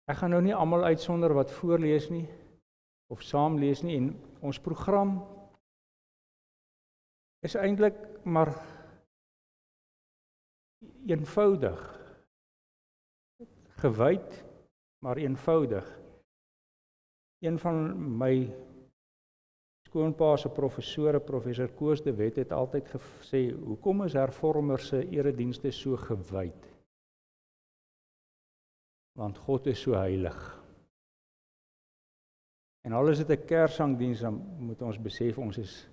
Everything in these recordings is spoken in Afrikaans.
Ek gaan nou nie almal uitsonder wat voorlees nie, of saam lees nie, en ons program is eintlik maar eenvoudig, gewyd, maar eenvoudig. Een van my skoonpa se professore, professor Koos de Wet, het altyd gesê, hoekom is hervormers se eredienste so gewyd? Want God is so heilig. En al is dit 'n Kersangdiens, dan moet ons besef ons is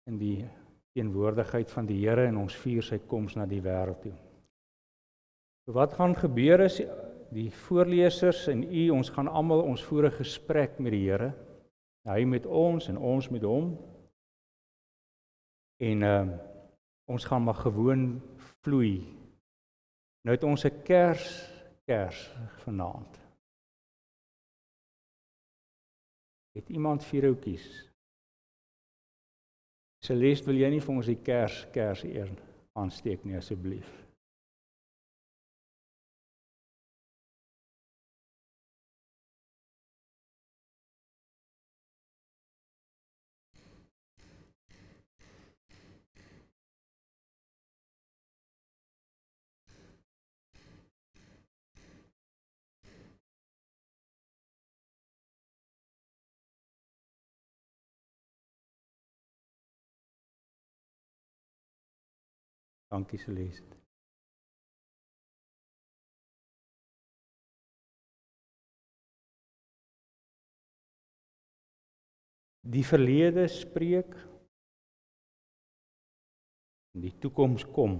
in die teenwoordigheid van die Here en ons vier sy koms na die wêreld toe. So wat gaan gebeur is, die voorlesers en ons gaan almal ons voer 'n gesprek met die Here. Hy met ons en ons met hom. En ons gaan maar gewoon vloei. Nou het ons 'n kers vanaand. Het iemand vierhoutjies? Celeste, wil jy nie vir ons die kers eers aansteek nie, asseblief? Dankie, Celeste. Die verlede spreek, en die toekoms kom.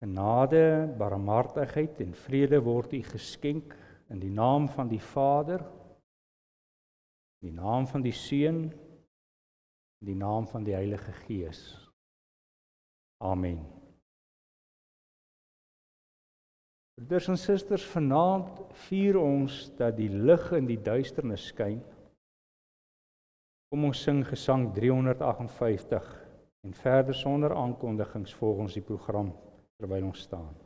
Genade, barmhartigheid en vrede word u geskenk in die naam van die Vader, in die naam van die Seun, in die naam van die Heilige Gees. Amen. Broeders en susters, vanaand vier ons dat die lig in die duisternis skyn. Kom ons sing gesang 358 en verder sonder aankondigings volgens die program terwyl ons staan.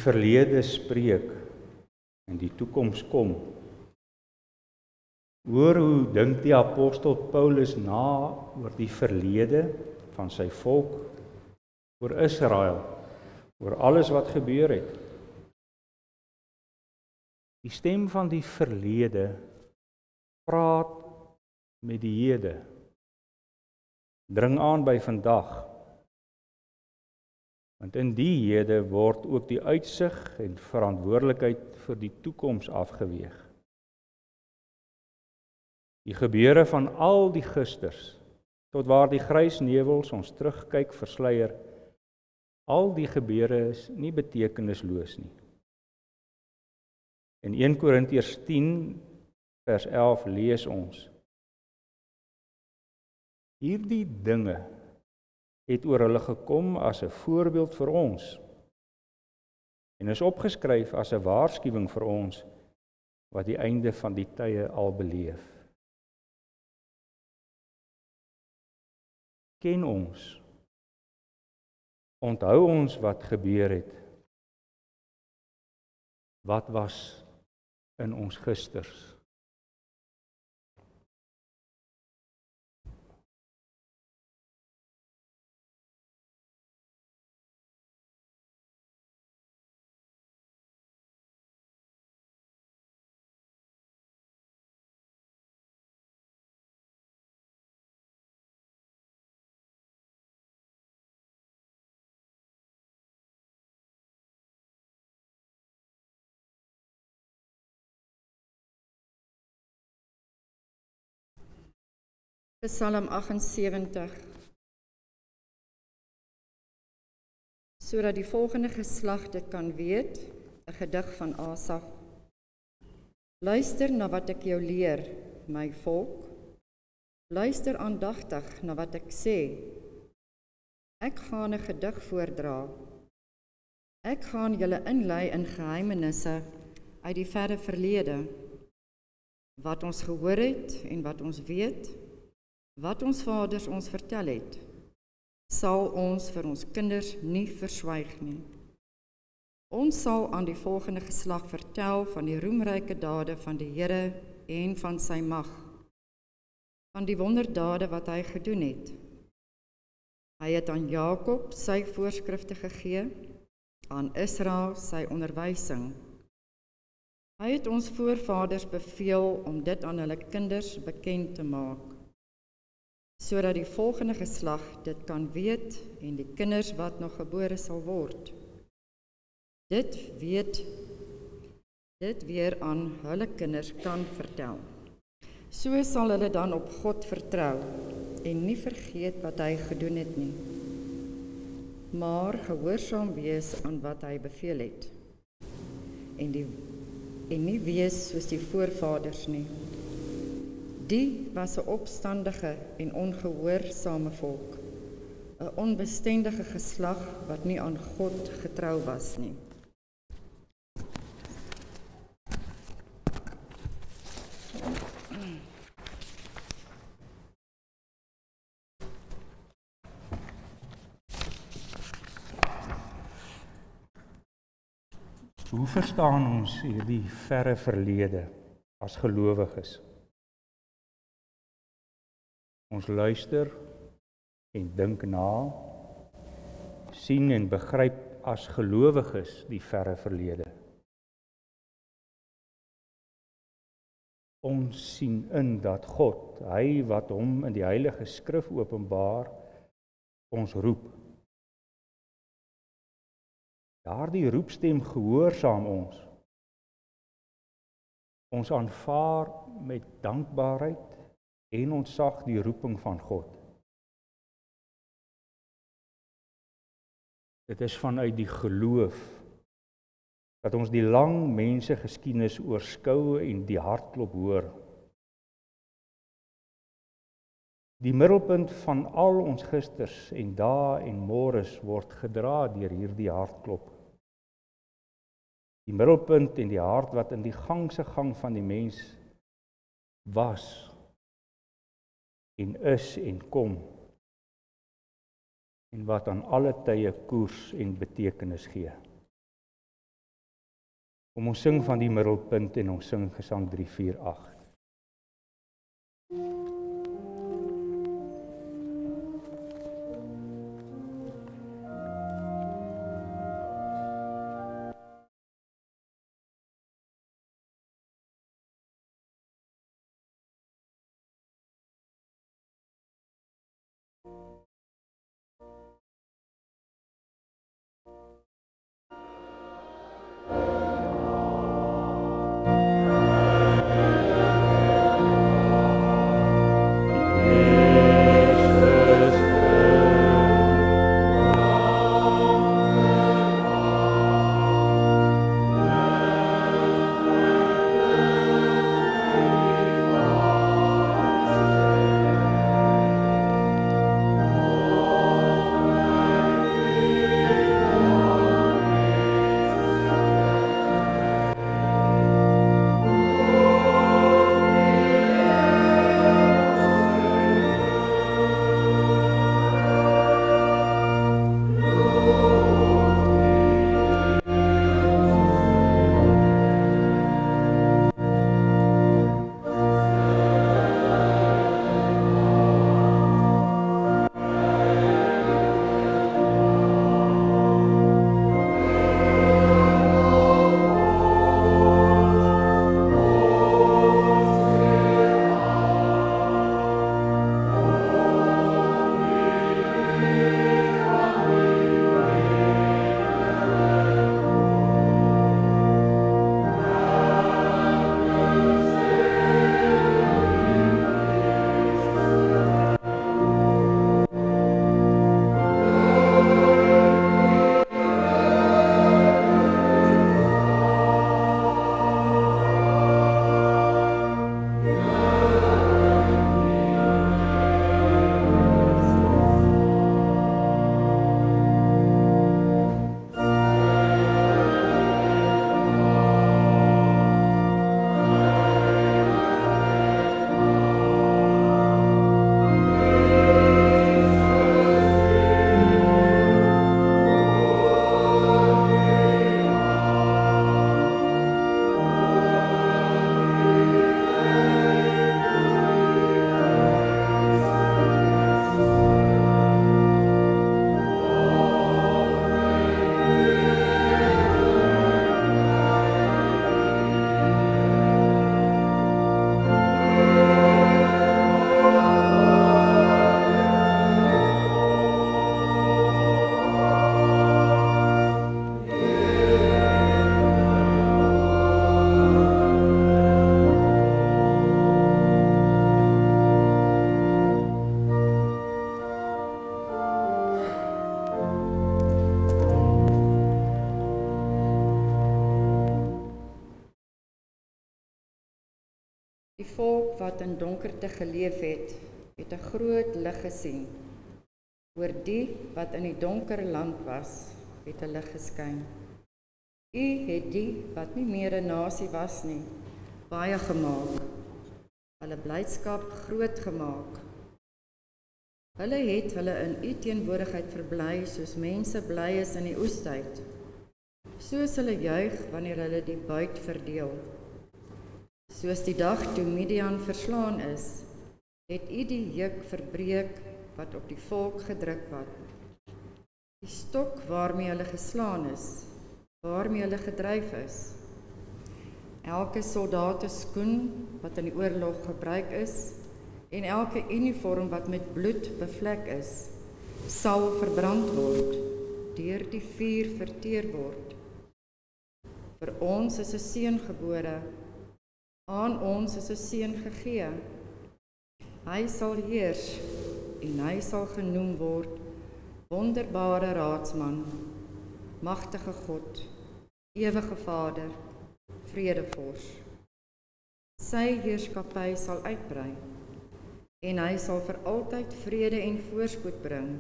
verlede spreek en die toekoms kom. Hoor hoe dink die apostel Paulus na oor die verlede van sy volk, oor Israel, oor alles wat gebeur het. Die stem van die verlede praat met die hede, dring aan by vandag. Want in die hede word ook die uitsig en verantwoordelikheid vir die toekoms afgeweeg. Die gebeure van al die gisters, tot waar die grys nevels ons terugkyk versluier, al die gebeure is nie betekenisloos nie. In 1 Korintiërs 10 vers 11 lees ons: Hierdie dinge het oor hulle gekom as 'n voorbeeld vir ons en is opgeskryf as 'n waarskuwing vir ons wat die einde van die tye al beleef. Ken ons, onthou ons wat gebeur het. Wat was in ons gisters? Psalm 78. Sodat die volgende geslag dit kan weet, 'n gedig van Asaf. Luister na wat ek jou leer, my volk. Luister aandagtig na wat ek sê. Ek gaan 'n gedig voordra. Ek gaan julle inlei in geheimenisse uit die verre verlede. Wat ons gehoor het en wat ons weet, wat ons vaders ons vertel het, sal ons vir ons kinders nie verswyg nie. Ons sal aan die volgende geslag vertel van die roemryke dade van die Here en van sy mag, van die wonderdade wat hy gedoen het. Hy het aan Jakob sy voorskrifte gegee, aan Israel sy onderwysing. Hy het ons voorvaders beveel om dit aan hulle kinders bekend te maak, sodat die volgende geslag dit kan weet en die kinders wat nog gebore sal word. Dit weer aan hulle kinders kan vertel. So sal hulle dan op God vertrou en nie vergeet wat hy gedoen het nie, maar gehoorsaam wees aan wat hy beveel het. En nie wees soos die voorvaders nie. Die was 'n opstandige en ongehoorsame volk, 'n onbestendige geslag wat nie aan God getrou was nie. Hoe verstaan ons hierdie verre verlede as gelowiges? Ons luister en dink na, sien en begryp as gelowiges die verre verlede. Ons sien in dat God, hy wat hom in die Heilige Skrif openbaar, ons roep. Daardie roepstem gehoorsaam ons. Ons aanvaar met dankbaarheid en ontzag die roeping van God. Dit is vanuit die geloof dat ons die lang mensgeskiedenis oorskou en die hartklop hoor. Die middelpunt van al ons gisters en dae en môres word gedra deur hierdie hartklop. Die middelpunt en die hart wat in die gangse gang van die mens was en is en kom, en wat aan alle tye koers en betekenis gee. Kom ons sing van die middelpunt en ons sing Gesang 348. Die volk wat in donkerte geleef het, het 'n groot lig gesien. Oor die wat in die donker land was, het 'n lig geskyn. U het die wat nie meer 'n nasie was nie, baie gemaak. Hulle blydskap groot gemaak. Hulle het hulle in u teenwoordigheid verbly, soos mense bly is in die oestyd. Soos hulle juig wanneer hulle die buit verdeel. Soos die dag toe Midian verslaan is, het u die juk verbreek wat op die volk gedruk was. Die stok waarmee hulle geslaan is, waarmee hulle gedryf is. Elke soldaat skoen wat in die oorlog gebruik is, en elke uniform wat met bloed bevlek is, sal verbrand word, deur die vuur verteer word. Vir ons is 'n seun gebore, aan ons is 'n seun gegee. Hy sal heers en hy sal genoem word Wonderbare Raadsman, Magtige God, Ewige Vader, Vredevors. Sy heerskappy sal uitbrei en hy sal vir altyd vrede en voorspoed bring.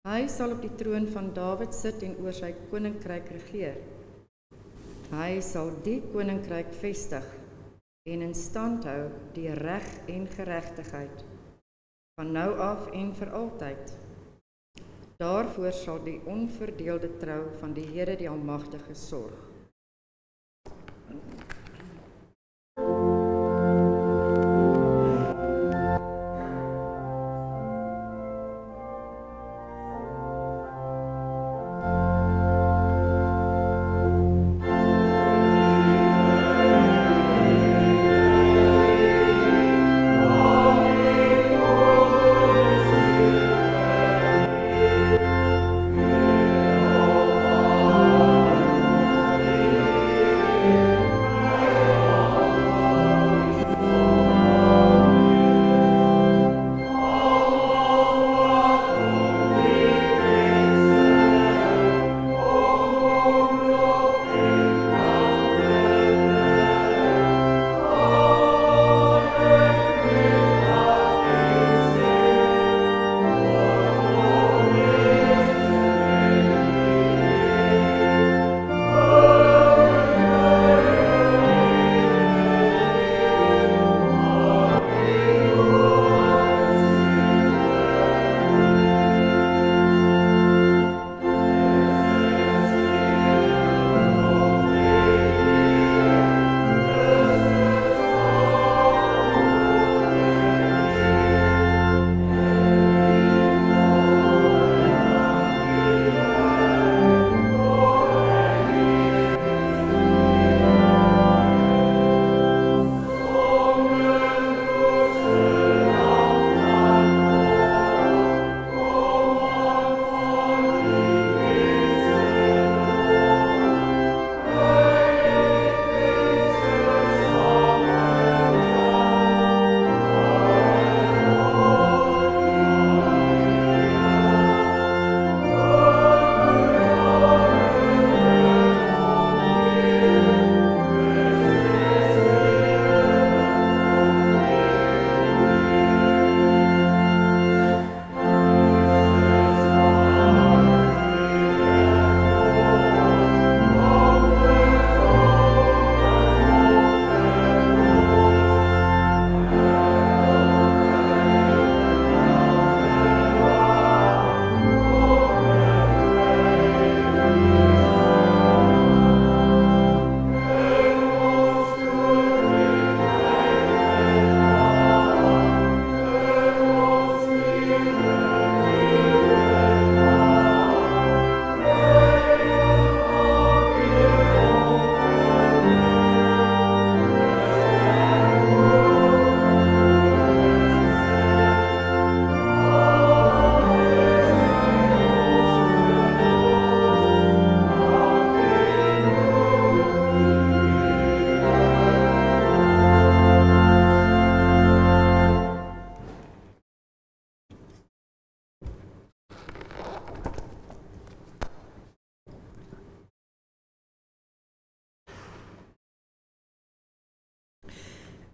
Hy sal op die troon van Dawid sit en oor sy koninkryk regeer. Hy sal die koninkryk vestig en in stand hou deur reg en geregtigheid, van nou af en vir altyd. Daarvoor sal die onverdeelde trou van die Here die Almagtige sorg.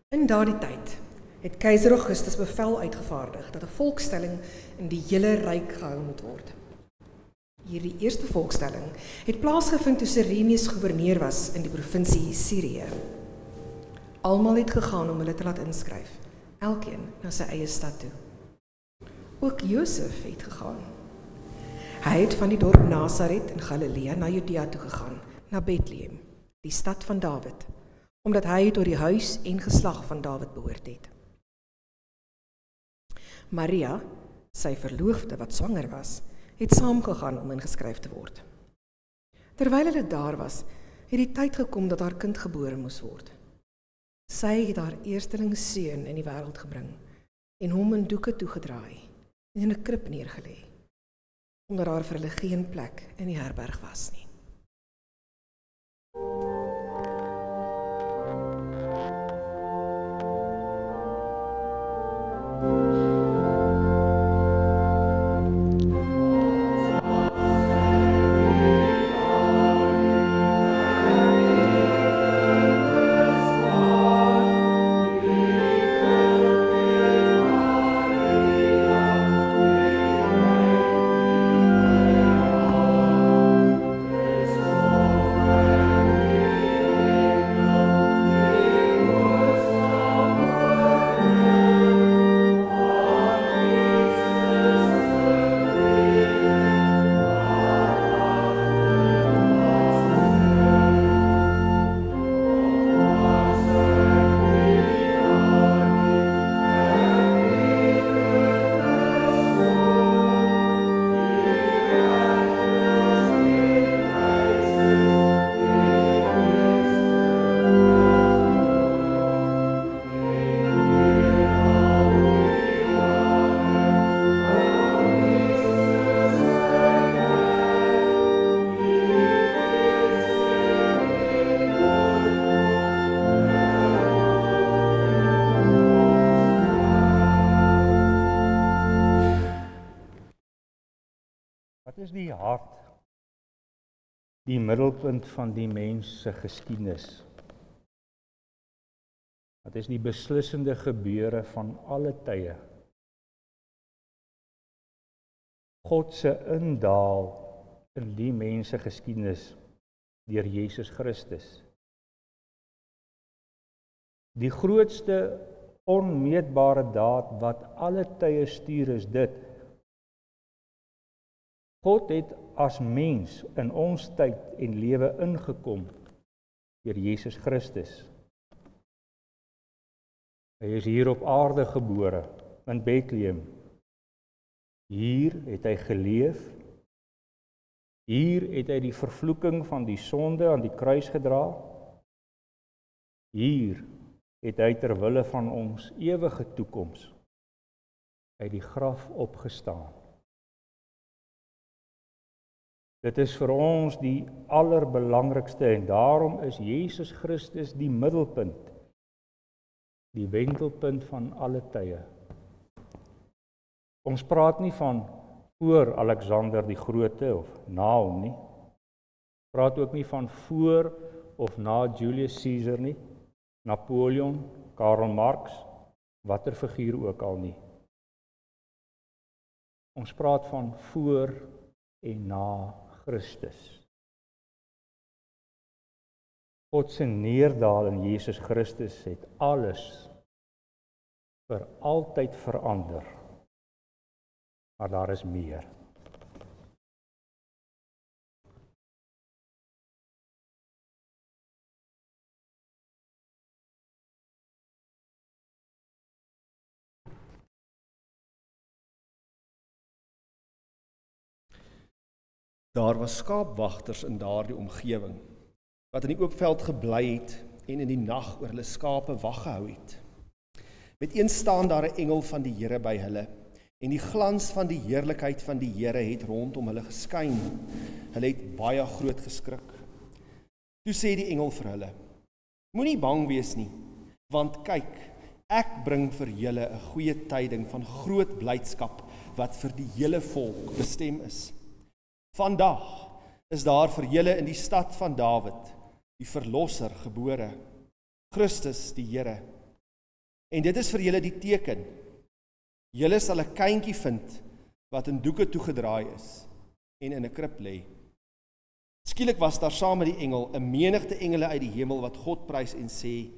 In daardie tyd het keiser Augustus bevel uitgevaardig dat 'n volkstelling in die hele ryk gehou moet word. Hierdie eerste volkstelling het plaasgevind toe Cyrenius gouverneur was in die provinsie Sirië. Almal het gegaan om hulle te laat inskryf, elkeen na sy eie stad toe. Ook Josef het gegaan. Hy het van die dorp Nasaret in Galilea na Judea toe gegaan, na Bethlehem, die stad van Dawid, omdat hy tot die huis en geslag van Dawid behoort het. Maria, sy verloofde wat swanger was, het saamgegaan om ingeskryf te word. Terwyl hulle daar was, het die tyd gekom dat haar kind gebore moes word. Sy het haar eersteling seun in die wêreld gebring en hom in doeke toegedraai en in 'n krib neergelê, omdat daar vir hulle geen plek in die herberg was nie. Wat is die hart, die middelpunt van die mens se geskiedenis? Wat is die beslissende gebeure van alle tye? God se indaal in die mens se geskiedenis deur Jesus Christus. Die grootste onmeetbare daad wat alle tye stuur is dit: God het as mens in ons tyd en lewe ingekom deur Jesus Christus. Hy is hier op aarde gebore, in Bethlehem. Hier het hy geleef. Hier het hy die vervloeking van die sonde aan die kruis gedra. Hier het hy ter wille van ons ewige toekoms uit die graf opgestaan. Dit is vir ons die allerbelangrikste en daarom is Jesus Christus die middelpunt, die wentelpunt van alle tye. Ons praat nie van voor Alexander die Grote of na hom nie. Praat ook nie van voor of na Julius Caesar nie, Napoleon, Karl Marx, watter figuur ook al nie. Ons praat van voor en na Christus. God se neerdaal in Jesus Christus het alles vir altyd verander. Maar daar is meer. Daar was skaapwagters in daardie omgewing, wat in die oop veld gebly het en in die nag oor hulle skape wag gehou het. Met een staan daar 'n engel van die Here by hulle, en die glans van die heerlikheid van die Here het rondom hulle geskyn. Hulle het baie groot geskrik. Toe sê die engel vir hulle: Moenie bang wees nie, want kyk, ek bring vir julle 'n goeie tyding van groot blydskap wat vir die hele volk bestem is. Vandag is daar vir julle in die stad van Dawid die Verlosser gebore, Christus die Here. En dit is vir julle die teken. Julle sal 'n kindjie vind wat in doeke toegedraai is en in 'n krib lê. Skielik was daar saam met die engel 'n menigte engele uit die hemel wat God prys en sê: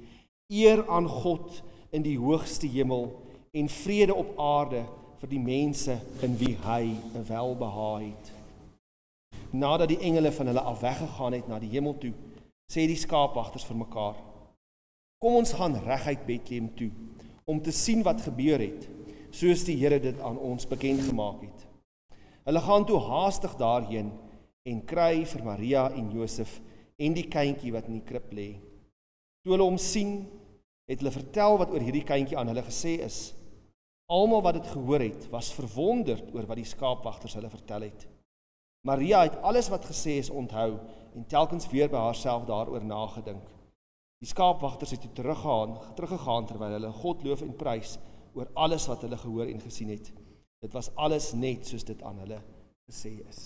Eer aan God in die hoogste hemel en vrede op aarde vir die mense in wie hy 'n welbehae het. Nadat die engele van hulle af weggegaan het na die hemel toe, sê die skaapwagters vir mekaar: Kom ons gaan reguit Bethlehem toe om te sien wat gebeur het, soos die Here dit aan ons bekend gemaak het. Hulle gaan toe haastig daarheen en kry vir Maria en Josef en die kindjie wat in die krib lê. Toe hulle hom sien, het hulle vertel wat oor hierdie kindjie aan hulle gesê is. Almal wat dit gehoor het, was verwonderd oor wat die skaapwagters hulle vertel het. Maria het alles wat gesê is onthou en telkens weer by haarself daaroor nagedink. Die skaapwagters het toe teruggegaan terwyl hulle God loof en prys oor alles wat hulle gehoor en gesien het. Dit was alles net soos dit aan hulle gesê is.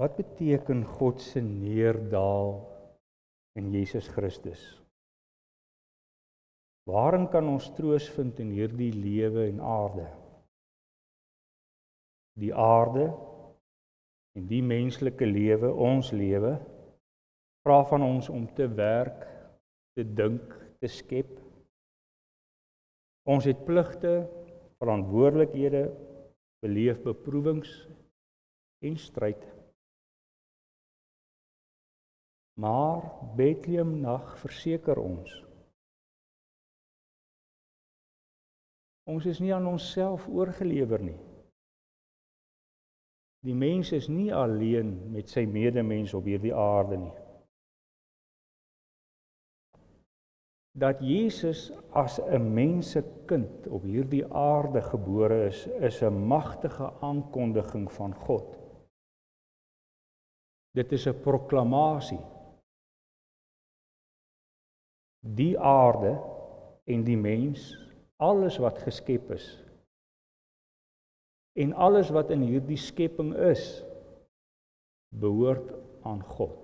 Wat beteken God se neerdaal in Jesus Christus? Waarin kan ons troos vind in hierdie lewe en aarde? Die aarde en die menslike lewe, ons lewe, vra van ons om te werk, te dink, te skep. Ons het pligte, verantwoordelikhede, beleef beproewings en stryd. Maar Bethlehem nag verseker ons is nie aan onsself oorgelewer nie. Die mens is nie alleen met sy medemens op hierdie aarde nie. Dat Jesus as 'n mensekind op hierdie aarde gebore is 'n magtige aankondiging van God. Dit is 'n proklamasie. Die aarde en die mens, alles wat geskep is, en alles wat in hierdie skepping is, behoort aan God.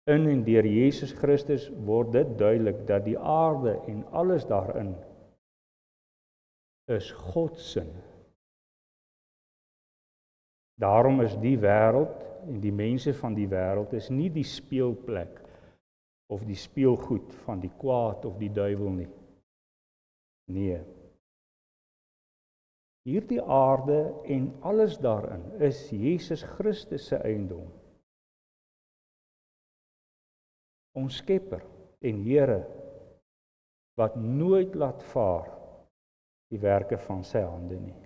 In en deur Jesus Christus word dit duidelik dat die aarde en alles daarin is God se. Daarom is die wêreld en die mense van die wêreld is nie die speelplek of die speelgoed van die kwaad of die duiwel nie. Nee. Hierdie aarde en alles daarin is Jesus Christus se eiendom. Ons Skepper en Here wat nooit laat vaar die werke van sy hande nie.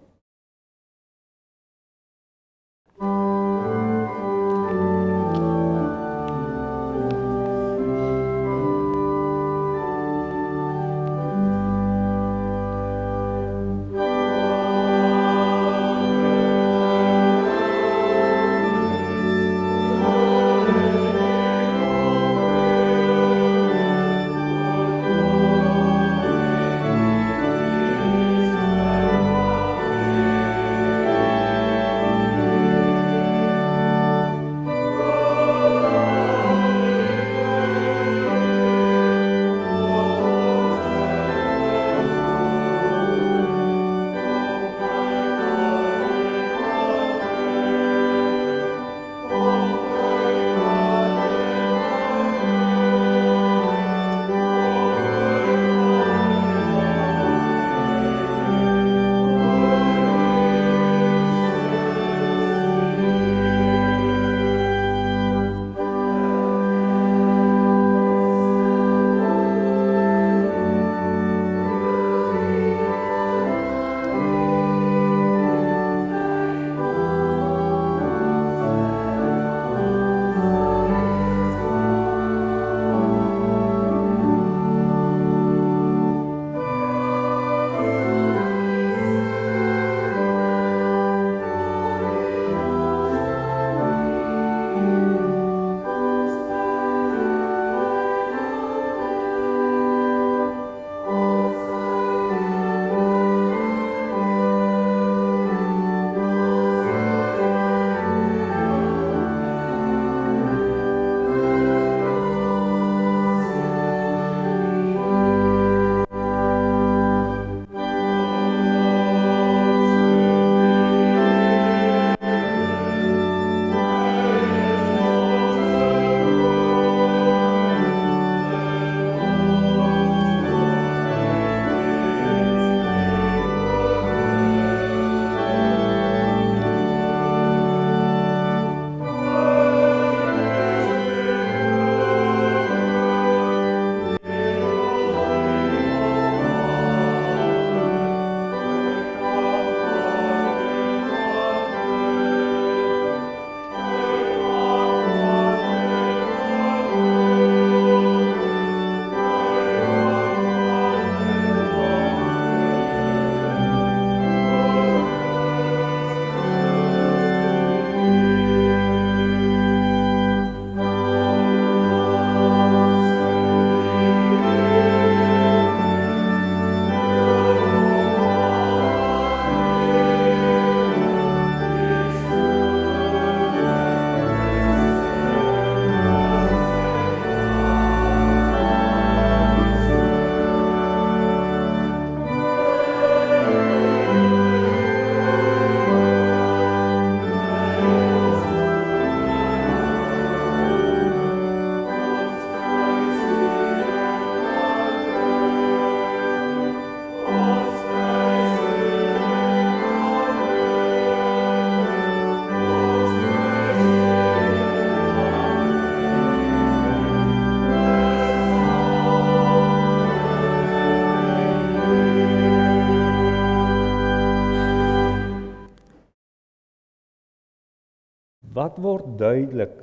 Wat word duidelik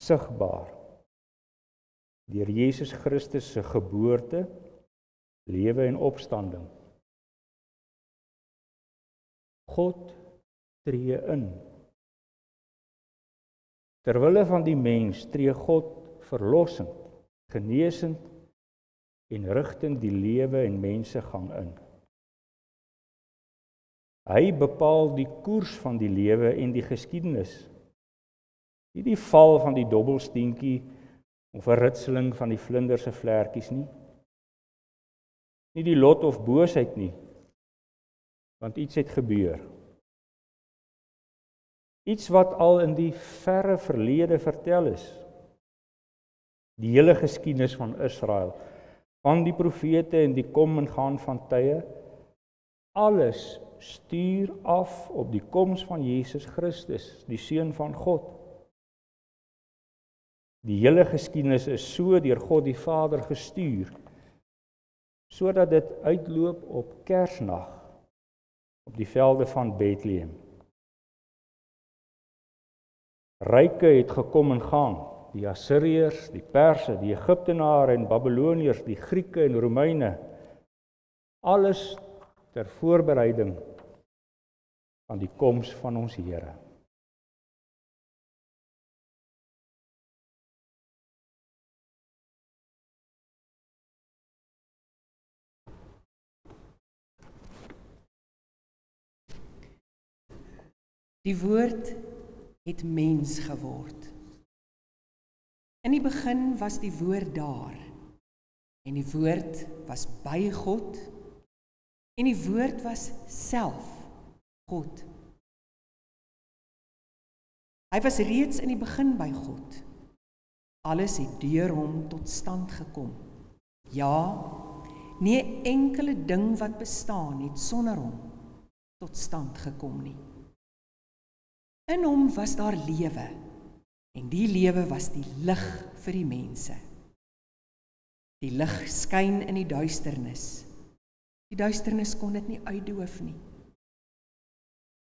sigbaar deur Jesus Christus se geboorte, lewe en opstanding? God tree in. Terwille van die mens tree God verlossend, genesend en rigtend die lewe en mensegang in. Hy bepaal die koers van die lewe en die geskiedenis. Nie die val van die dobbelsteentjie of 'n ritseling van die vlinder se vlekkies nie. Nie die lot of boosheid nie, want iets het gebeur. Iets wat al in die verre verlede vertel is. Die hele geskiedenis van Israel, van die profete en die kom en gaan van tye, alles stuur af op die koms van Jesus Christus, die Seun van God. Die hele geskiedenis is so deur God die Vader gestuur, sodat dit uitloop op Kersnag, op die velde van Bethlehem. Ryke het gekom en gaan, die Assiriërs, die Perse, die Egiptenare en Babiloniërs, die Grieke en Romeine, alles ter voorbereiding van die koms van ons Here. Die woord het mens geword. In die begin was die woord daar, en die woord was by God, en die woord was self God. Hy was reeds in die begin by God. Alles het deur hom tot stand gekom. Ja, nie 'n enkele ding wat bestaan het sonder hom tot stand gekom nie. In hom was daar lewe, en die lewe was die lig vir die mense. Die lig skyn in die duisternis. Die duisternis kon dit nie uitdoof nie.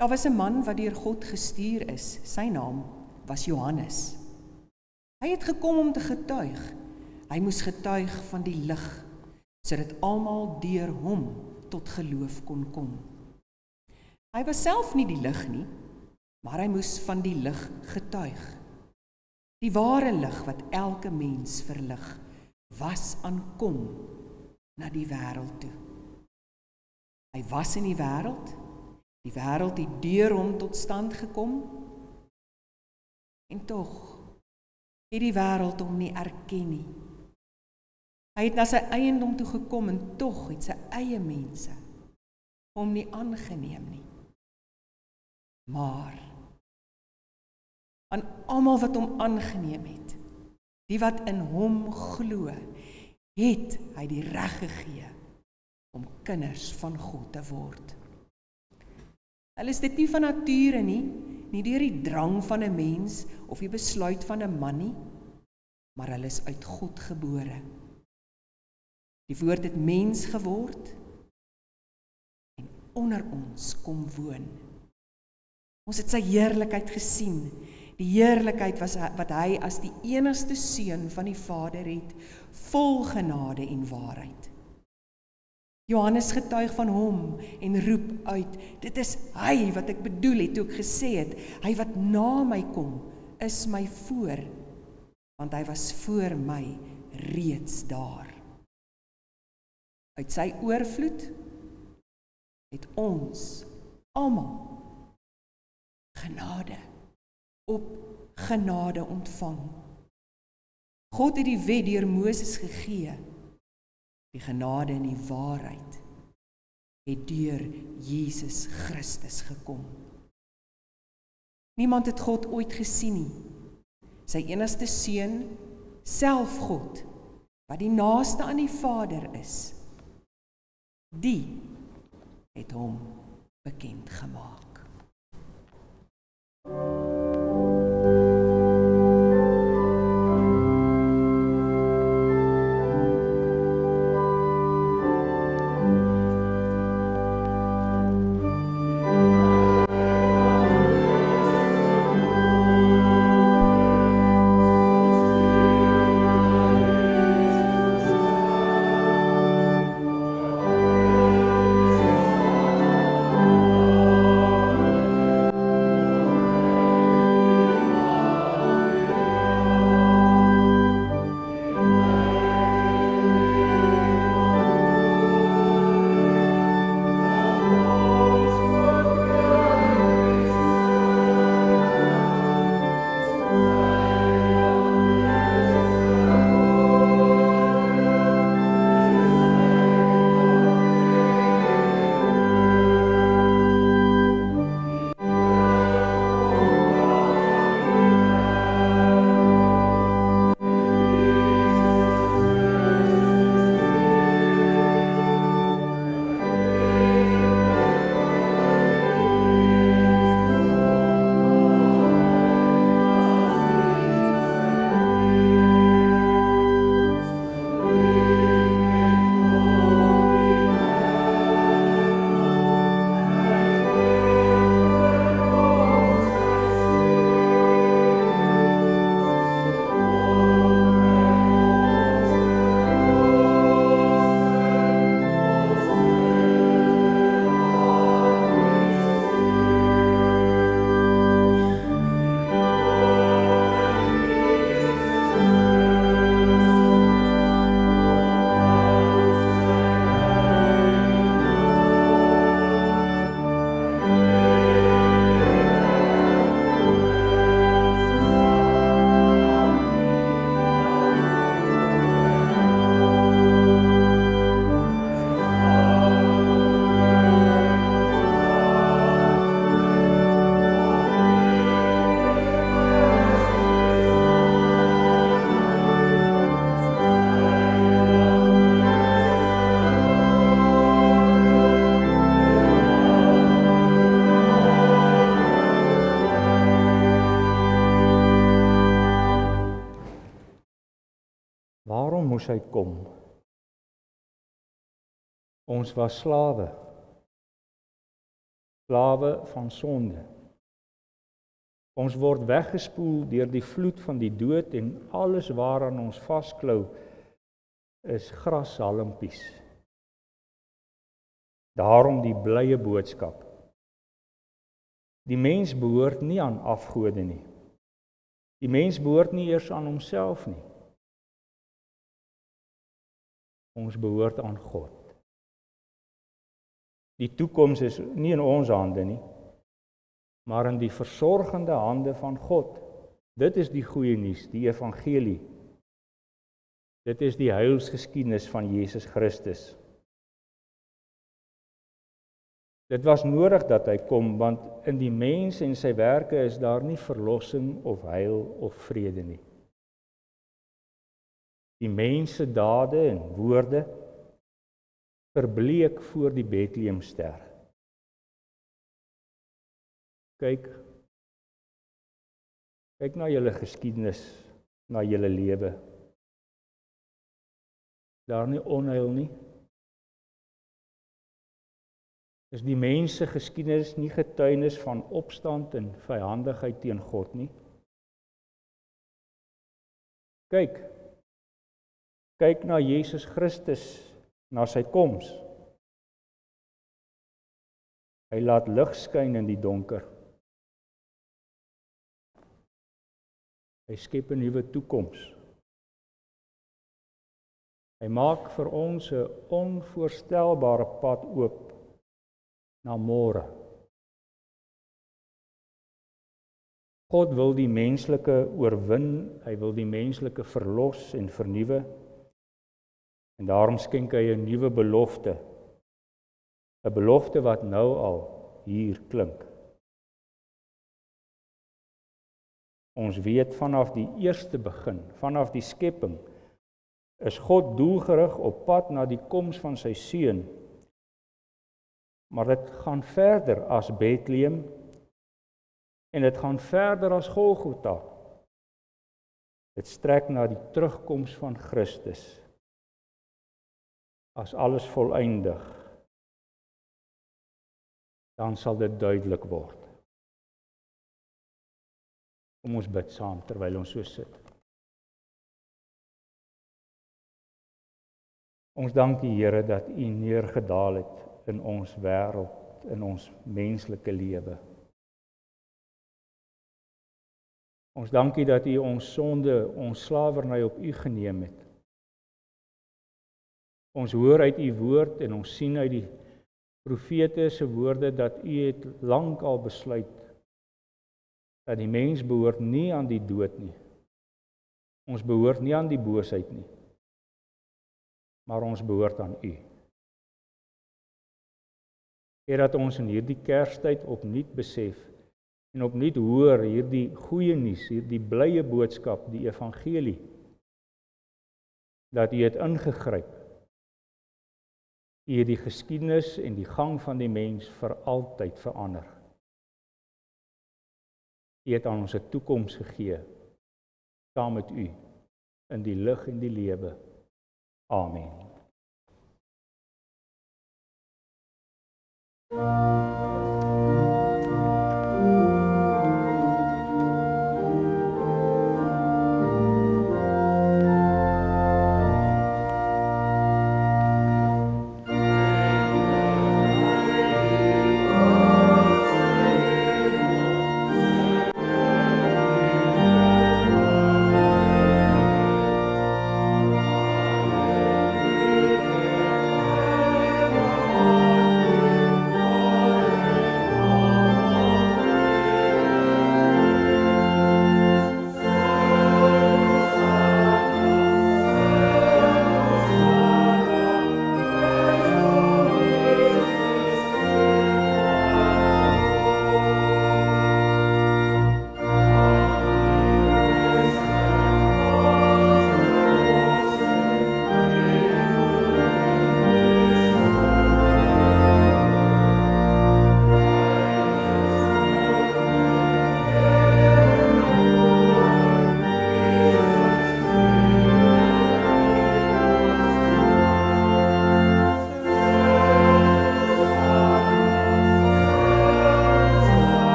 Daar was 'n man wat deur God gestuur is. Sy naam was Johannes. Hy het gekom om te getuig. Hy moes getuig van die lig, sodat almal deur hom tot geloof kon kom. Hy was self nie die lig nie, maar hy moes van die lig getuig. Die ware lig wat elke mens verlig, was aankom na die wêreld toe. Hy was in die wêreld het deur hom tot stand gekom, en tog het die wêreld hom nie erken nie. Hy het na sy eiendom toe gekom, en tog het sy eie mense hom nie aangeneem nie. Maar aan almal wat hom aangeneem het, die wat in hom glo, het hy die reg gegee om kinders van God te word. Hulle is dit nie van nature nie deur die drang van 'n mens of die besluit van 'n man nie, maar hulle is uit God gebore. Die woord het mens geword en onder ons kom woon. Ons het sy heerlikheid gesien, die heerlikheid wat hy as die enigste seun van die Vader het, vol genade en waarheid. Johannes getuig van hom en roep uit, dit is hy wat ek bedoel het toe ek gesê het, hy wat na my kom, is my voor, want hy was voor my reeds daar. Uit sy oorvloed het ons almal genade op genade ontvang. God het die wet deur Moses gegee. Die genade en die waarheid het deur Jesus Christus gekom. Niemand het God ooit gesien nie. Sy enigste seun, self God, wat die naaste aan die Vader is, die het hom bekend gemaak. Waarom moes hy kom? Ons was slawe. Slawe van sonde. Ons word weggespoel deur die vloed van die dood en alles waaraan ons vasklou is grashalmpies. Daarom die blye boodskap. Die mens behoort nie aan afgode nie. Die mens behoort nie eers aan homself nie. Ons behoort aan God. Die toekoms is nie in ons hande nie, maar in die versorgende hande van God. Dit is die goeie nuus, die evangelie. Dit is die heilsgeskiedenis van Jesus Christus. Dit was nodig dat hy kom, want in die mens en sy werke is daar nie verlossing of heil of vrede nie. Die mens se dade en woorde verbleek voor die Bethlehemster. Kyk na julle geskiedenis, na julle lewe. Daar nie onheil nie. Is die mens se geskiedenis nie getuienis van opstand en vyhandigheid teen God nie? Kyk na Jesus Christus, na sy koms. Hy laat lig skyn in die donker. Hy skep 'n nuwe toekoms. Hy maak vir ons 'n onvoorstelbare pad oop na môre. God wil die menslike oorwin, hy wil die menslike verlos en vernuwe. En daarom skenk hy 'n nuwe belofte. 'n Belofte wat nou al hier klink. Ons weet vanaf die eerste begin, vanaf die skepping, is God doelgerig op pad na die koms van sy seun. Maar dit gaan verder as Bethlehem en dit gaan verder as Golgotha. Dit strek na die terugkoms van Christus. As alles volëindig, dan sal dit duidelik word. Kom ons bid saam terwyl ons so sit. Ons dank U, Here, dat U neergedaal het in ons wêreld, in ons menslike lewe. Ons dank U dat U ons sonde, ons slawerny op U geneem het. Ons hoor uit U woord en ons sien uit die profete se woorde dat U het lank al besluit dat die mens behoort nie aan die dood nie. Ons behoort nie aan die boosheid nie, maar ons behoort aan U. Here, dat ons in hierdie Kerstyd opnuut besef en opnuut hoor hierdie goeie nuus, hierdie blye boodskap, die evangelie, dat U het ingegryp. U het die geskiedenis en die gang van die mens vir altyd verander. U het aan ons 'n toekoms gegee, saam met U, in die lig en die lewe. Amen.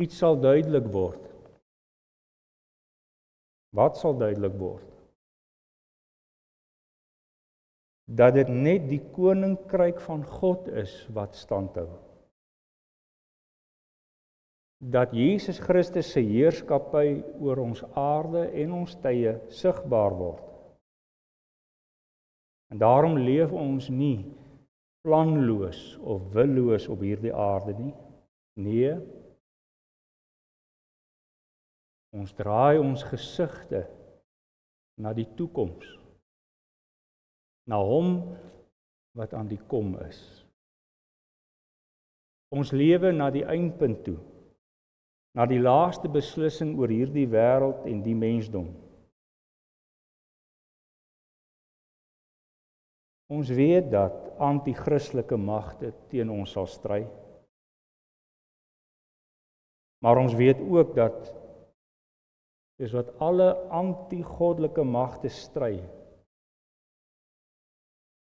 Iets sal duidelik word. Wat sal duidelik word? Dat dit net die koninkryk van God is wat standhou. Dat Jesus Christus se heerskappy oor ons aarde en ons tye sigbaar word. En daarom leef ons nie planloos of willoos op hierdie aarde nie. Nee, ons draai ons gesigte na die toekoms, na hom wat aan die kom is. Ons lewe na die eindpunt toe, na die laaste beslissing oor hierdie wêreld en die mensdom. Ons weet dat anti-Christelike magte teen ons sal stry. Maar ons weet ook dat soos wat alle anti-goddelike magte stry,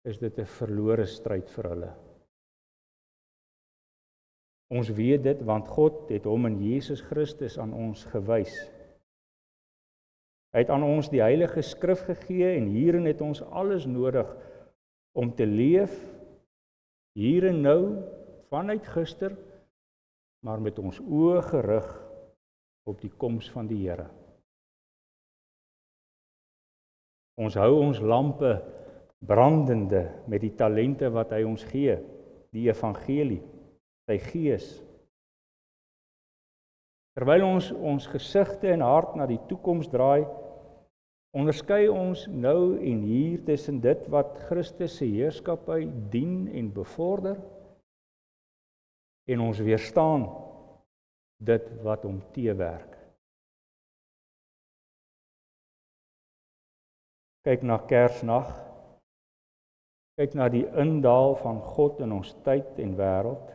is dit 'n verlore stryd vir hulle. Ons weet dit want God het hom in Jesus Christus aan ons gewys. Hy het aan ons die Heilige Skrif gegee en hierin het ons alles nodig om te leef, hier en nou, vanuit gister, maar met ons oë gerig op die koms van die Here. Ons hou ons lampe brandende met die talente wat hy ons gee, die evangelie, sy gees. Terwyl ons gesigte en hart na die toekoms draai, onderskei ons nou en hier tussen dit wat Christus se heerskappy dien en bevorder, en ons weerstaan dit wat hom teewerk. Kyk na Kersnag, kyk na die indaal van God in ons tyd en wêreld.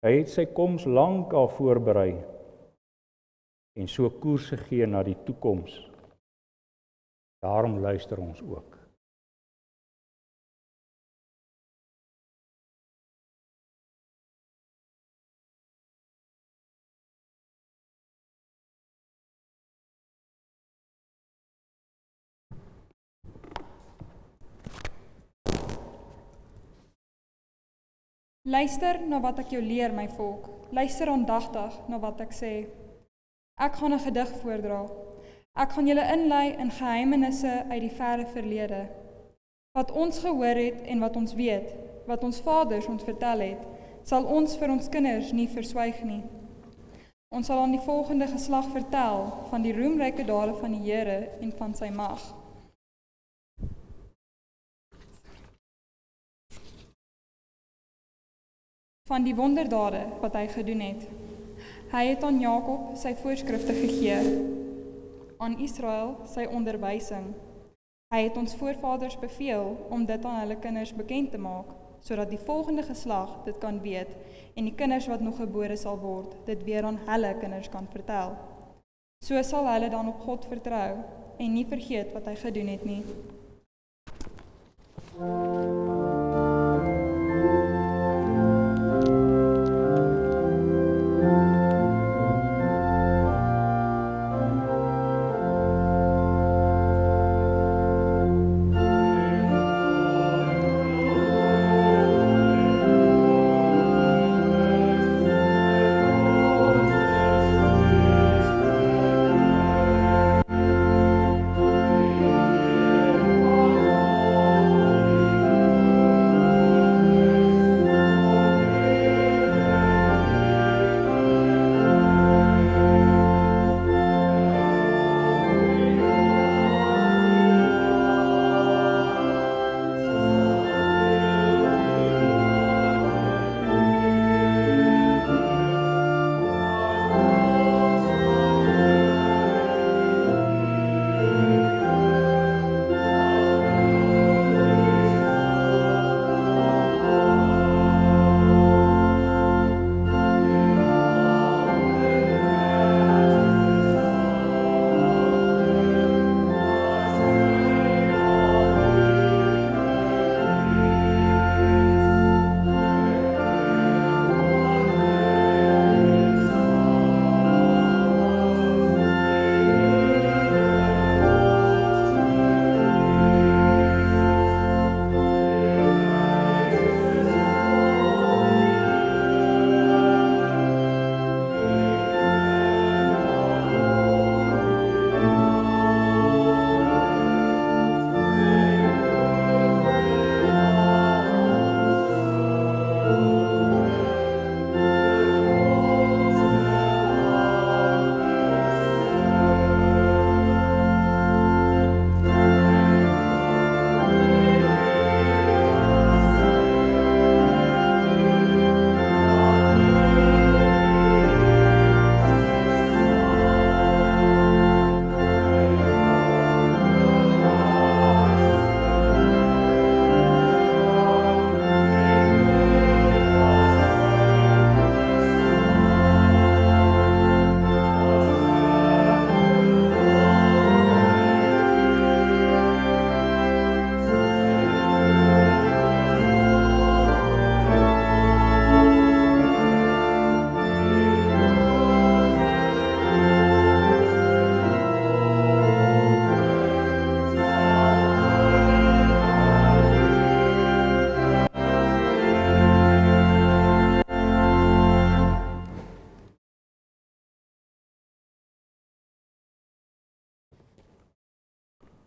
Hy het sy koms lank al voorberei en so koers gegee na die toekoms. Daarom luister ons ook. Luister na wat ek jou leer, my volk. Luister aandagtig na wat ek sê. Ek gaan 'n gedig voordra. Ek gaan julle inlei in geheimenisse uit die verre verlede. Wat ons gehoor het en wat ons weet, wat ons vaders ons vertel het, sal ons vir ons kinders nie verswyg nie. Ons sal aan die volgende geslag vertel van die roemryke dade van die Here en van sy mag. Van die wonderdade wat hy gedoen het. Hy het aan Jakob sy voorskrifte gegee, aan Israel sy onderwysing. Hy het ons voorvaders beveel om dit aan hulle kinders bekend te maak, sodat die volgende geslag dit kan weet en die kinders wat nog gebore sal word, dit weer aan hulle kinders kan vertel. So sal hulle dan op God vertrou en nie vergeet wat hy gedoen het nie.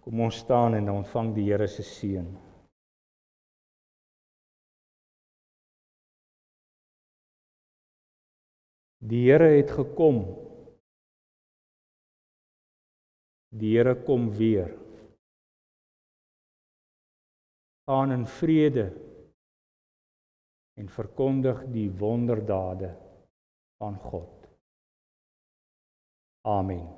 Kom ons staan en ontvang die Here se seën. Die Here het gekom. Die Here kom weer. Gaan in vrede en verkondig die wonderdade van God. Amen.